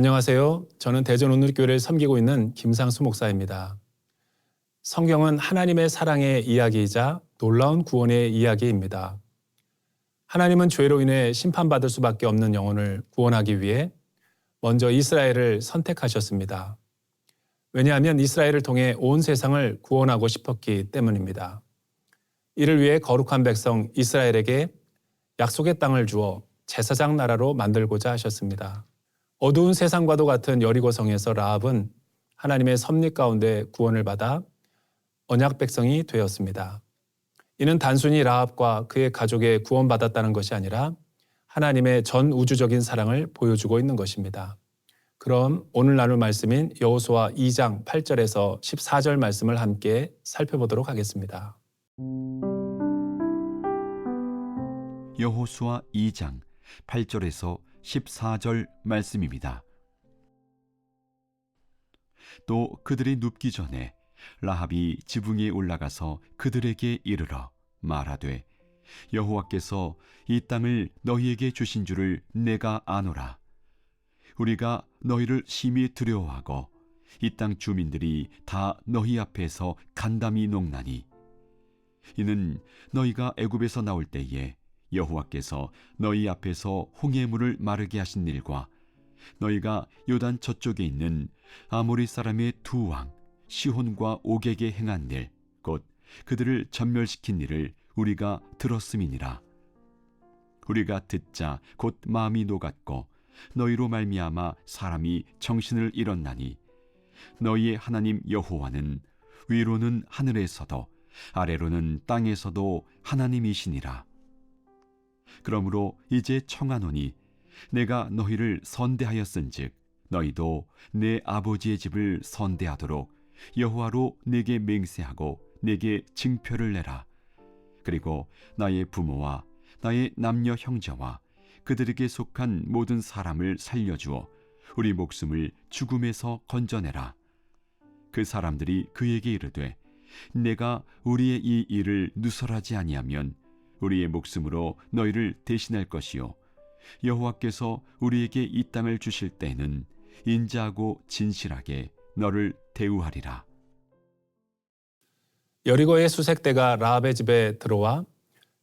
안녕하세요. 저는 대전오늘교회를 섬기고 있는 김상수 목사입니다. 성경은 하나님의 사랑의 이야기이자 놀라운 구원의 이야기입니다. 하나님은 죄로 인해 심판받을 수밖에 없는 영혼을 구원하기 위해 먼저 이스라엘을 선택하셨습니다. 왜냐하면 이스라엘을 통해 온 세상을 구원하고 싶었기 때문입니다. 이를 위해 거룩한 백성 이스라엘에게 약속의 땅을 주어 제사장 나라로 만들고자 하셨습니다. 어두운 세상과도 같은 여리고성에서 라합은 하나님의 섭리 가운데 구원을 받아 언약 백성이 되었습니다. 이는 단순히 라합과 그의 가족의 구원받았다는 것이 아니라 하나님의 전 우주적인 사랑을 보여주고 있는 것입니다. 그럼 오늘 나눌 말씀인 여호수아 2장 8절에서 14절 말씀을 함께 살펴보도록 하겠습니다. 여호수아 2장 8절에서 14절 말씀입니다. 또 그들이 눕기 전에 라합이 지붕에 올라가서 그들에게 이르러 말하되 여호와께서 이 땅을 너희에게 주신 줄을 내가 아노라. 우리가 너희를 심히 두려워하고 이 땅 주민들이 다 너희 앞에서 간담이 녹나니 이는 너희가 애굽에서 나올 때에 여호와께서 너희 앞에서 홍해물을 마르게 하신 일과 너희가 요단 저쪽에 있는 아모리 사람의 두 왕 시혼과 옥에게 행한 일, 곧 그들을 전멸시킨 일을 우리가 들었음이니라. 우리가 듣자 곧 마음이 녹았고 너희로 말미암아 사람이 정신을 잃었나니 너희의 하나님 여호와는 위로는 하늘에서도 아래로는 땅에서도 하나님이시니라. 그러므로 이제 청하노니 내가 너희를 선대하였은즉 너희도 내 아버지의 집을 선대하도록 여호와로 내게 맹세하고 내게 증표를 내라. 그리고 나의 부모와 나의 남녀 형제와 그들에게 속한 모든 사람을 살려주어 우리 목숨을 죽음에서 건져내라. 그 사람들이 그에게 이르되 내가 우리의 이 일을 누설하지 아니하면 우리의 목숨으로 너희를 대신할 것이요 여호와께서 우리에게 이 땅을 주실 때에는 인자하고 진실하게 너를 대우하리라. 여리고의 수색대가 라합의 집에 들어와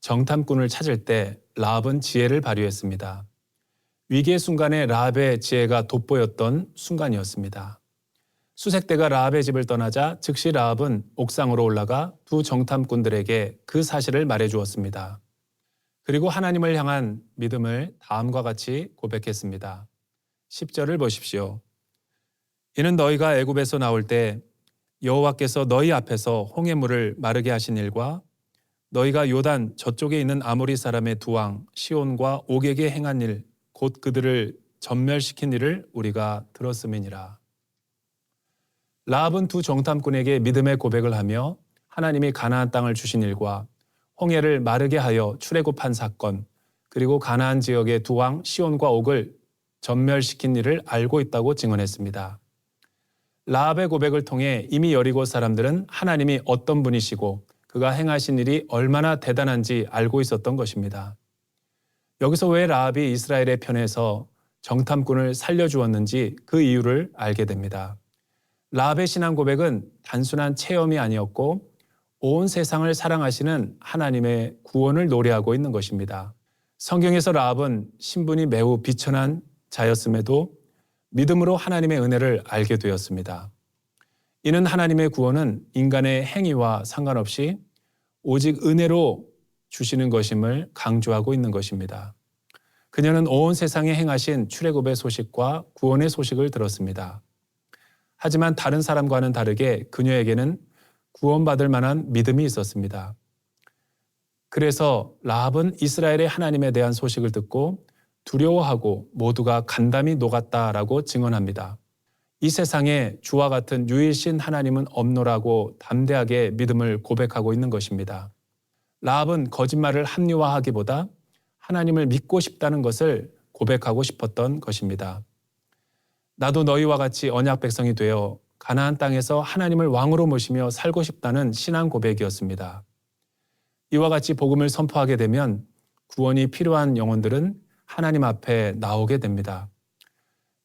정탐꾼을 찾을 때 라합은 지혜를 발휘했습니다. 위기의 순간에 라합의 지혜가 돋보였던 순간이었습니다. 수색대가 라합의 집을 떠나자 즉시 라합은 옥상으로 올라가 두 정탐꾼들에게 그 사실을 말해주었습니다. 그리고 하나님을 향한 믿음을 다음과 같이 고백했습니다. 10절을 보십시오. 이는 너희가 애굽에서 나올 때 여호와께서 너희 앞에서 홍해물을 마르게 하신 일과 너희가 요단 저쪽에 있는 아모리 사람의 두 왕 시온과 옥에게 행한 일, 곧 그들을 전멸시킨 일을 우리가 들었음이니라. 라합은 두 정탐꾼에게 믿음의 고백을 하며 하나님이 가나안 땅을 주신 일과 홍해를 마르게 하여 출애굽한 사건, 그리고 가나안 지역의 두 왕 시온과 옥을 전멸시킨 일을 알고 있다고 증언했습니다. 라합의 고백을 통해 이미 여리고 사람들은 하나님이 어떤 분이시고 그가 행하신 일이 얼마나 대단한지 알고 있었던 것입니다. 여기서 왜 라합이 이스라엘의 편에서 정탐꾼을 살려주었는지 그 이유를 알게 됩니다. 라합의 신앙 고백은 단순한 체험이 아니었고 온 세상을 사랑하시는 하나님의 구원을 노래하고 있는 것입니다. 성경에서 라합은 신분이 매우 비천한 자였음에도 믿음으로 하나님의 은혜를 알게 되었습니다. 이는 하나님의 구원은 인간의 행위와 상관없이 오직 은혜로 주시는 것임을 강조하고 있는 것입니다. 그녀는 온 세상에 행하신 출애굽의 소식과 구원의 소식을 들었습니다. 하지만 다른 사람과는 다르게 그녀에게는 구원받을 만한 믿음이 있었습니다. 그래서 라합은 이스라엘의 하나님에 대한 소식을 듣고 두려워하고 모두가 간담이 녹았다라고 증언합니다. 이 세상에 주와 같은 유일신 하나님은 없노라고 담대하게 믿음을 고백하고 있는 것입니다. 라합은 거짓말을 합리화하기보다 하나님을 믿고 싶다는 것을 고백하고 싶었던 것입니다. 나도 너희와 같이 언약 백성이 되어 가나안 땅에서 하나님을 왕으로 모시며 살고 싶다는 신앙 고백이었습니다. 이와 같이 복음을 선포하게 되면 구원이 필요한 영혼들은 하나님 앞에 나오게 됩니다.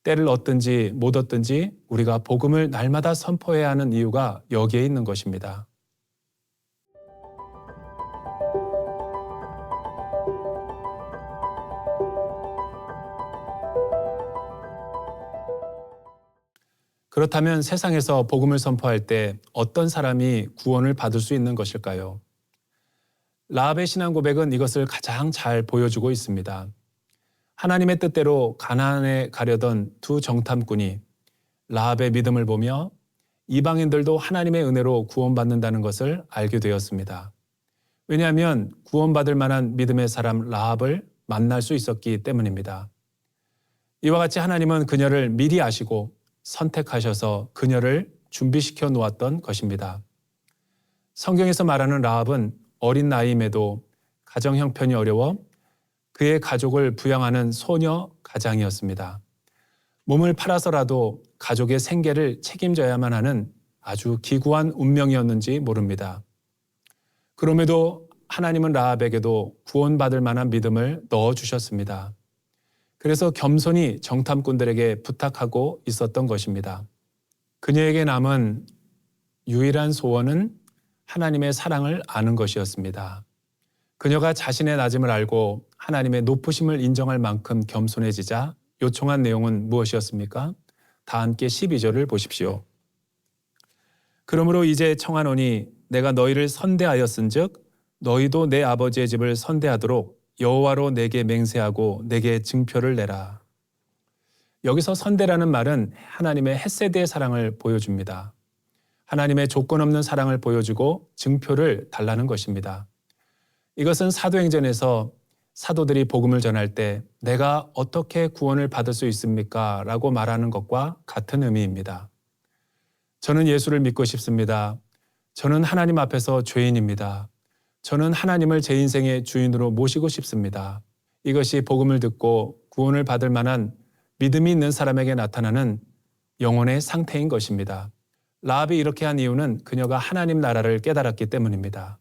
때를 얻든지 못 얻든지 우리가 복음을 날마다 선포해야 하는 이유가 여기에 있는 것입니다. 그렇다면 세상에서 복음을 선포할 때 어떤 사람이 구원을 받을 수 있는 것일까요? 라합의 신앙 고백은 이것을 가장 잘 보여주고 있습니다. 하나님의 뜻대로 가나안에 가려던 두 정탐꾼이 라합의 믿음을 보며 이방인들도 하나님의 은혜로 구원받는다는 것을 알게 되었습니다. 왜냐하면 구원받을 만한 믿음의 사람 라합을 만날 수 있었기 때문입니다. 이와 같이 하나님은 그녀를 미리 아시고 선택하셔서 그녀를 준비시켜 놓았던 것입니다. 성경에서 말하는 라합은 어린 나이임에도 가정 형편이 어려워 그의 가족을 부양하는 소녀 가장이었습니다. 몸을 팔아서라도 가족의 생계를 책임져야만 하는 아주 기구한 운명이었는지 모릅니다. 그럼에도 하나님은 라합에게도 구원받을 만한 믿음을 넣어주셨습니다. 그래서 겸손히 정탐꾼들에게 부탁하고 있었던 것입니다. 그녀에게 남은 유일한 소원은 하나님의 사랑을 아는 것이었습니다. 그녀가 자신의 낮음을 알고 하나님의 높으심을 인정할 만큼 겸손해지자 요청한 내용은 무엇이었습니까? 다 함께 12절을 보십시오. 그러므로 이제 청하노니 내가 너희를 선대하였은즉 너희도 내 아버지의 집을 선대하도록 여호와로 내게 맹세하고 내게 증표를 내라. 여기서 선대라는 말은 하나님의 헷세대의 사랑을 보여줍니다. 하나님의 조건 없는 사랑을 보여주고 증표를 달라는 것입니다. 이것은 사도행전에서 사도들이 복음을 전할 때 내가 어떻게 구원을 받을 수 있습니까? 라고 말하는 것과 같은 의미입니다. 저는 예수를 믿고 싶습니다. 저는 하나님 앞에서 죄인입니다. 저는 하나님을 제 인생의 주인으로 모시고 싶습니다. 이것이 복음을 듣고 구원을 받을 만한 믿음이 있는 사람에게 나타나는 영혼의 상태인 것입니다. 라합이 이렇게 한 이유는 그녀가 하나님 나라를 깨달았기 때문입니다.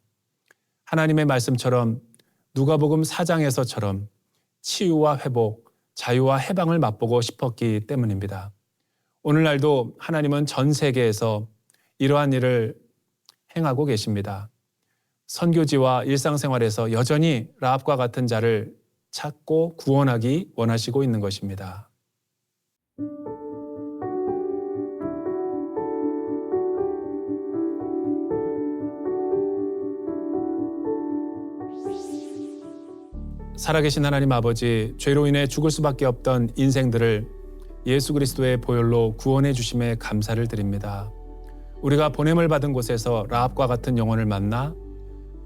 하나님의 말씀처럼 누가복음 4장에서처럼 치유와 회복, 자유와 해방을 맛보고 싶었기 때문입니다. 오늘날도 하나님은 전 세계에서 이러한 일을 행하고 계십니다. 선교지와 일상생활에서 여전히 라합과 같은 자를 찾고 구원하기 원하시고 있는 것입니다. 살아계신 하나님 아버지, 죄로 인해 죽을 수밖에 없던 인생들을 예수 그리스도의 보혈로 구원해 주심에 감사를 드립니다. 우리가 보냄을 받은 곳에서 라합과 같은 영혼을 만나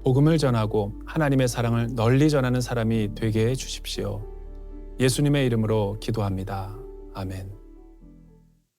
복음을 전하고 하나님의 사랑을 널리 전하는 사람이 되게 해 주십시오. 예수님의 이름으로 기도합니다. 아멘.